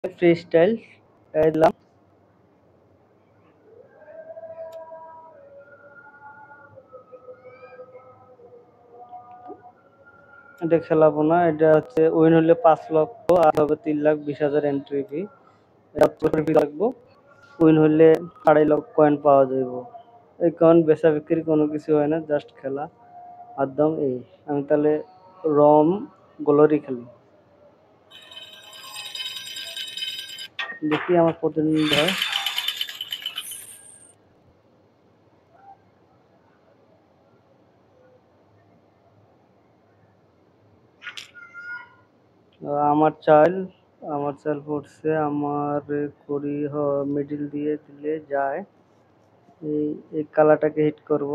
Free style দিলাম। এটা খেলাবো না, এটা হচ্ছে উইন হলে 5 লক্ষ আর হবে 3,20,000 এন্ট্রি ফি। রাখবো, উইন হলে 2.5 লক্ষ কয়েন পাওয়া যাইব। এই কয়েন বেচা বিক্রি কোনো কিছু হয় না, জাস্ট খেলা একদম। এই আমি তাহলে রম গ্লোরি খেলি, দেখি আমার প্রতিনিধি হয়। আমার চাল পড়ছে, আমার করি মিডিল দিয়ে দিলে যায়। এই এই কালারটাকে হিট করব,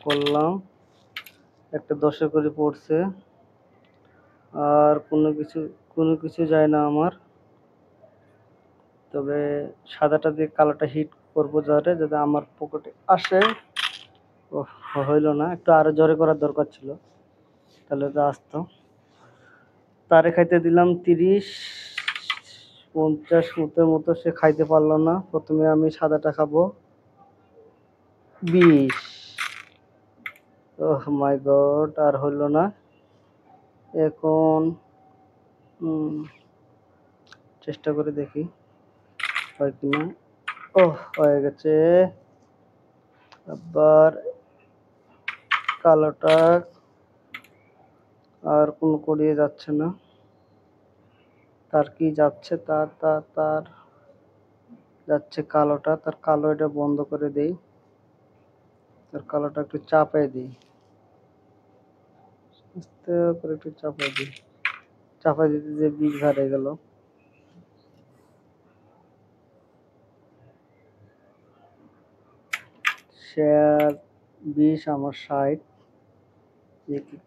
করলাম, একটা 10 করে পড়ছে, আর কোনো কিছু যায় না আমার। তবে সাদাটা দিয়ে কালোটা হিট করবো যাতে যাতে আমার পকেটে আসে। ও হইল না, একটু আরো জোরে করার দরকার ছিল, তাহলে তো আসতো। তারে খাইতে দিলাম 30-50 মতো, সে খাইতে পারলো না। প্রথমে আমি সাদাটা খাবো, 20। ওহ মাই গড, আর হইল না। এখন চেষ্টা করে দেখি হয় কিনা। ওহ, হয়ে গেছে। আবার কালোটা আর কোনো করিয়ে যাচ্ছে না। তার কি যাচ্ছে, তার যাচ্ছে কালোটা, তার কালো এটা বন্ধ করে দেই, তার কালোটা একটু চাপাই দিই, আস্তে করে একটু চাপাই দিই। চাপাই দিতে যে 20 হারিয়ে গেল। শেয়ার 20, আমার 60।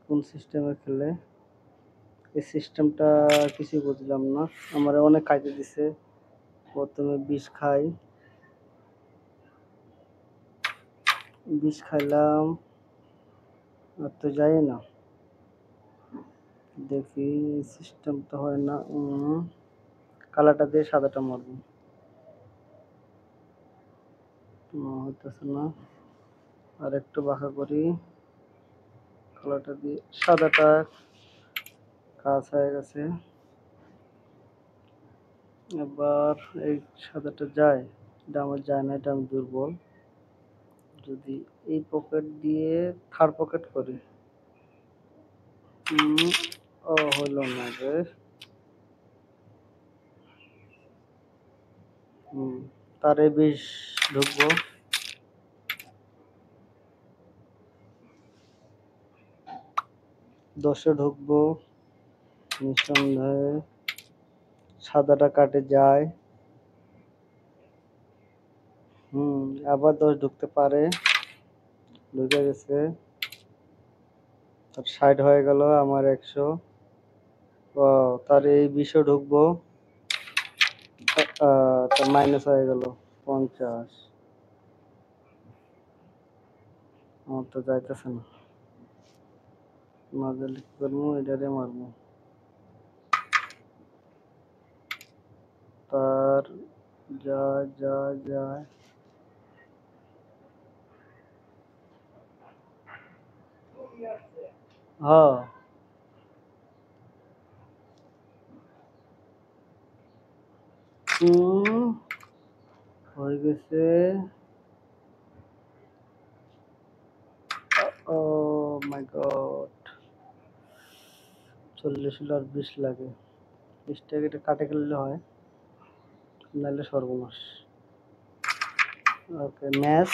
কোন সিস্টেমে খেলে, এই সিস্টেমটা কিছুই বুঝলাম না। আমার অনেক খাইতে দিছে, প্রথমে 20 খাই, 20 খাইলাম, আর তো যাই না। দেখি সিস্টেম তো হয় না। কালারটা দিয়ে সাদাটা মারবো, হইতেছে না। আর একটু বাঁকা করি, কালারটা দিয়ে সাদাটা, কাজ হয়ে গেছে। এবার এই সাদাটা যায়, এটা আমার যায় না, এটা আমি দুর্বল। যদি এই পকেট দিয়ে থার্ড পকেট করি, ও হইল না রে। তারে 20 ঢুকবো, 10-এ ঢুকবো, নিঃসন্দেহে সাদাটা কাটে যায়। আবার 10 ঢুকতে পারে, ঢুকে গেছে। তার 60 হয়ে গেল, আমার 100। ও, তার এই 20-এ ঢুকবো, তার মাইনাস হয়ে গেল 50। আমার তো যাইতেছে না, না গেলে কি করবো, এটারে মারবো। তার যায় যায় যায়, হ্যাঁ হয়ে গেছে। ও মাই গড, 40 হলে আর 20 লাগে। 20 টাকা এটা কাটে গেলে হয়, নাহলে সর্বনাশ। ওকে, ম্যাচ